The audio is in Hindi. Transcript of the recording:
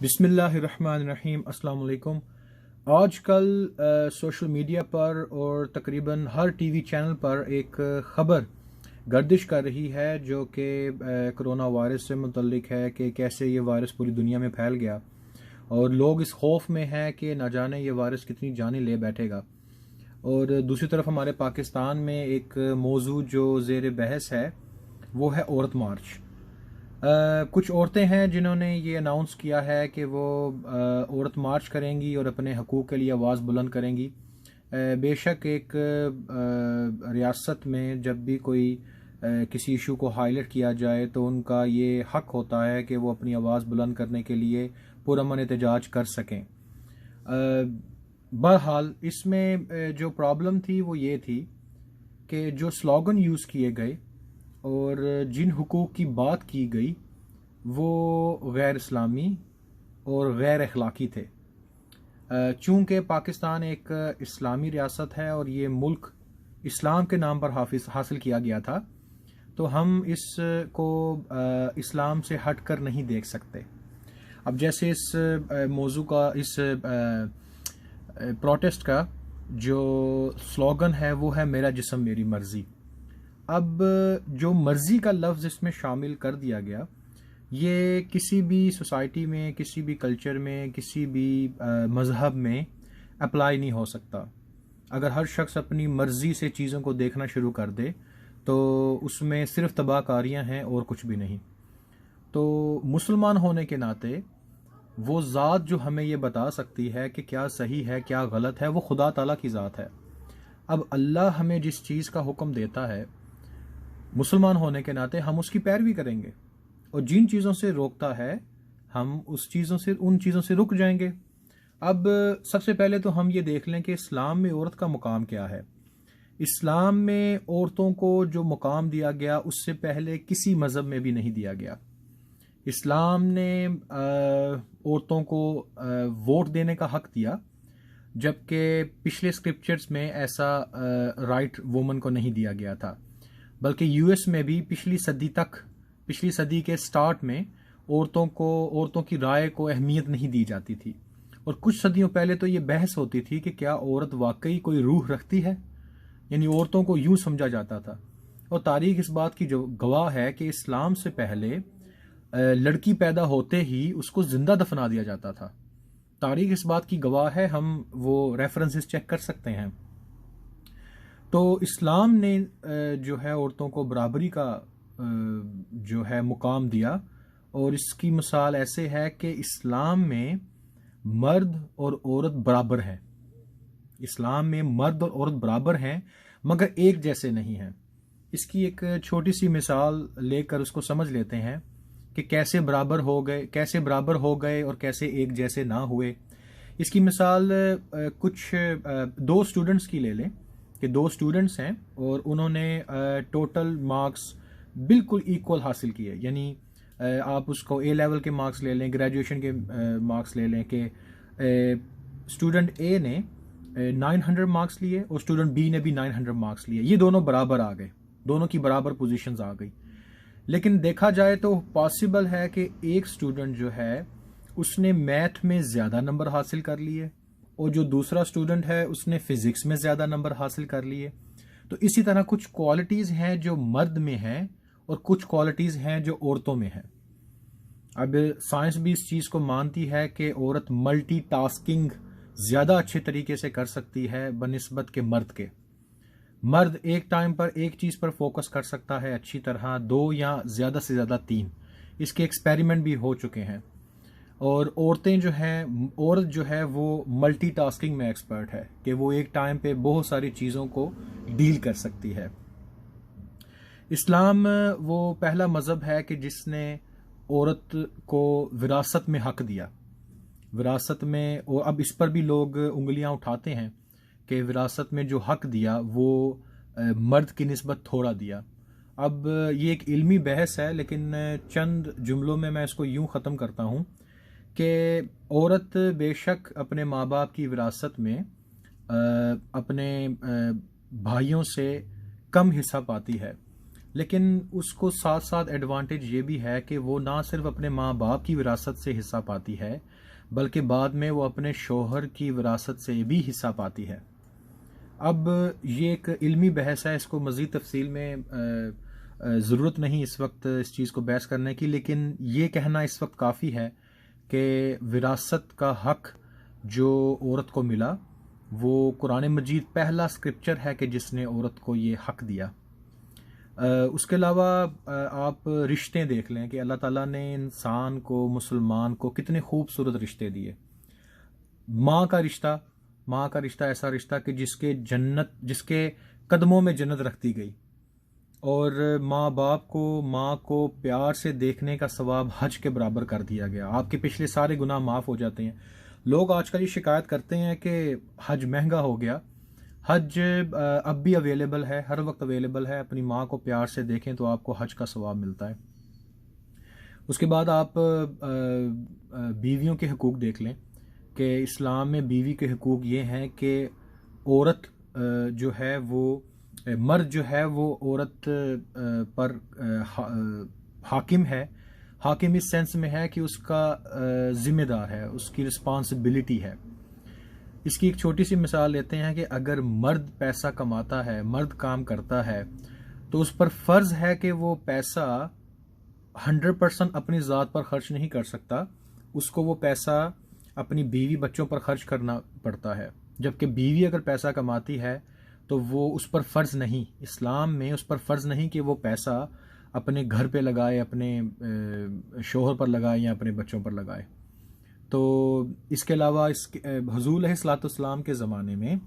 बिस्मिल्लाहिर्रहमानिर्रहीम। अस्सलाम वालेकुम। आजकल सोशल मीडिया पर और तकरीबन हर टीवी चैनल पर एक ख़बर गर्दिश कर रही है जो कि कोरोना वायरस से मुतल्लिक है कि कैसे ये वायरस पूरी दुनिया में फैल गया और लोग इस खौफ में हैं कि न जाने ये वायरस कितनी जानें ले बैठेगा। और दूसरी तरफ हमारे पाकिस्तान में एक मौजू जो ज़ेर बहस है वो है औरत मार्च। कुछ औरतें हैं जिन्होंने ये अनाउंस किया है कि वो औरत मार्च करेंगी और अपने हकूक़ के लिए आवाज़ बुलंद करेंगी। बेशक एक रियासत में जब भी कोई किसी इशू को हाईलाइट किया जाए तो उनका ये हक होता है कि वो अपनी आवाज़ बुलंद करने के लिए पुरअमन एहतजाज कर सकें। बहरहाल इसमें जो प्रॉब्लम थी वो ये थी कि जो स्लोगन यूज़ किए गए और जिन हुकूक की बात की गई वो गैर इस्लामी और गैर अखलाकी थे। चूँकि पाकिस्तान एक इस्लामी रियासत है और ये मुल्क इस्लाम के नाम पर हासिल किया गया था, तो हम इसको इस्लाम से हट कर नहीं देख सकते। अब जैसे इस मौजू का, इस प्रोटेस्ट का जो स्लोगन है वो है मेरा जिस्म मेरी मर्ज़ी। अब जो मर्ज़ी का लफ्ज़ इसमें शामिल कर दिया गया, ये किसी भी सोसाइटी में, किसी भी कल्चर में, किसी भी मज़हब में अप्लाई नहीं हो सकता। अगर हर शख्स अपनी मर्ज़ी से चीज़ों को देखना शुरू कर दे तो उसमें सिर्फ तबाहकारियाँ हैं और कुछ भी नहीं। तो मुसलमान होने के नाते वो ज़ात जो हमें ये बता सकती है कि क्या सही है क्या गलत है, वो खुदा ताला की ज़ात है। अब अल्लाह हमें जिस चीज़ का हुक्म देता है, मुसलमान होने के नाते हम उसकी पैरवी करेंगे, और जिन चीज़ों से रोकता है हम उन चीज़ों से रुक जाएंगे। अब सबसे पहले तो हम ये देख लें कि इस्लाम में औरत का मुकाम क्या है। इस्लाम में औरतों को जो मुकाम दिया गया उससे पहले किसी मज़हब में भी नहीं दिया गया। इस्लाम ने औरतों को वोट देने का हक दिया, जबकि पिछले स्क्रिप्चर्स में ऐसा राइट वुमन को नहीं दिया गया था। बल्कि यूएस में भी पिछली सदी के स्टार्ट में औरतों की राय को अहमियत नहीं दी जाती थी, और कुछ सदियों पहले तो ये बहस होती थी कि क्या औरत वाकई कोई रूह रखती है, यानी औरतों को यूं समझा जाता था। और तारीख इस बात की जो गवाह है कि इस्लाम से पहले लड़की पैदा होते ही उसको जिंदा दफना दिया जाता था। तारीख इस बात की गवाह है, हम वो रेफरेंसेस चेक कर सकते हैं। तो इस्लाम ने जो है औरतों को बराबरी का जो है मुकाम दिया, और इसकी मिसाल ऐसे है कि इस्लाम में मर्द और औरत बराबर हैं। इस्लाम में मर्द और औरत बराबर हैं मगर एक जैसे नहीं हैं। इसकी एक छोटी सी मिसाल लेकर उसको समझ लेते हैं कि कैसे बराबर हो गए और कैसे एक जैसे ना हुए। इसकी मिसाल कुछ दो स्टूडेंट्स की ले लें कि दो स्टूडेंट्स हैं और उन्होंने टोटल मार्क्स बिल्कुल इक्वल हासिल किए। यानी आप उसको ए लेवल के मार्क्स ले लें, ग्रेजुएशन के मार्क्स ले लें कि स्टूडेंट ए ने 900 मार्क्स लिए और स्टूडेंट बी ने भी 900 मार्क्स लिए। ये दोनों बराबर आ गए, दोनों की बराबर पोजीशंस आ गई। लेकिन देखा जाए तो पॉसिबल है कि एक स्टूडेंट जो है उसने मैथ में ज़्यादा नंबर हासिल कर लिए और जो दूसरा स्टूडेंट है उसने फिजिक्स में ज़्यादा नंबर हासिल कर लिए। तो इसी तरह कुछ क्वालिटीज़ हैं जो मर्द में हैं और कुछ क्वालिटीज़ हैं जो औरतों में हैं। अब साइंस भी इस चीज़ को मानती है कि औरत मल्टीटास्किंग ज़्यादा अच्छे तरीके से कर सकती है बनिस्बत के मर्द के। मर्द एक टाइम पर एक चीज़ पर फोकस कर सकता है अच्छी तरह, 2 या ज़्यादा से ज़्यादा 3। इसके एक्सपेरिमेंट भी हो चुके हैं। और औरत जो है वो मल्टीटास्किंग में एक्सपर्ट है कि वो एक टाइम पे बहुत सारी चीज़ों को डील कर सकती है। इस्लाम वो पहला मज़हब है कि जिसने औरत को विरासत में हक दिया। विरासत में, और अब इस पर भी लोग उंगलियां उठाते हैं कि विरासत में जो हक दिया वो मर्द की निस्बत थोड़ा दिया। अब ये एक इल्मी बहस है, लेकिन चंद जुमलों में मैं इसको यूं ख़त्म करता हूं कि औरत बेशक अपने माँ बाप की विरासत में अपने भाइयों से कम हिस्सा पाती है, लेकिन उसको साथ साथ एडवांटेज ये भी है कि वो ना सिर्फ अपने माँ बाप की विरासत से हिस्सा पाती है, बल्कि बाद में वो अपने शोहर की विरासत से भी हिस्सा पाती है। अब ये एक इल्मी बहस है, इसको मज़ीद तफसील में ज़रूरत नहीं इस वक्त इस चीज़ को बहस करने की, लेकिन ये कहना इस वक्त काफ़ी है कि विरासत का हक़ जो औरत को मिला वो कुरान मजीद पहला स्क्रिप्चर है कि जिसने औरत को ये हक़ दिया। उसके अलावा आप रिश्ते देख लें कि अल्लाह ताला ने इंसान को, मुसलमान को कितने खूबसूरत रिश्ते दिए। माँ का रिश्ता ऐसा रिश्ता कि जिसके कदमों में जन्नत रख दी गई, और माँ को प्यार से देखने का सवाब हज के बराबर कर दिया गया। आपके पिछले सारे गुनाह माफ़ हो जाते हैं। लोग आजकल ये शिकायत करते हैं कि हज महंगा हो गया। हज अब भी अवेलेबल है, हर वक्त अवेलेबल है। अपनी माँ को प्यार से देखें तो आपको हज का सवाब मिलता है। उसके बाद आप बीवियों के हकूक़ देख लें कि इस्लाम में बीवी के हकूक़ ये हैं कि औरत जो है वो, मर्द जो है वो औरत पर हाकिम है। हाकिम इस सेंस में है कि उसका ज़िम्मेदार है, उसकी रिस्पॉन्सिबिलिटी है। इसकी एक छोटी सी मिसाल लेते हैं कि अगर मर्द पैसा कमाता है, मर्द काम करता है, तो उस पर फ़र्ज़ है कि वो पैसा 100% अपनी ज़ात पर खर्च नहीं कर सकता। उसको वो पैसा अपनी बीवी बच्चों पर खर्च करना पड़ता है। जबकि बीवी अगर पैसा कमाती है तो वो उस पर फ़र्ज़ नहीं, इस्लाम में उस पर फ़र्ज़ नहीं कि वो पैसा अपने घर पे लगाए, अपने शोहर पर लगाए या अपने बच्चों पर लगाए। तो इसके अलावा हुज़ूर अलैहिस्सलातु वस्सलाम के ज़माने में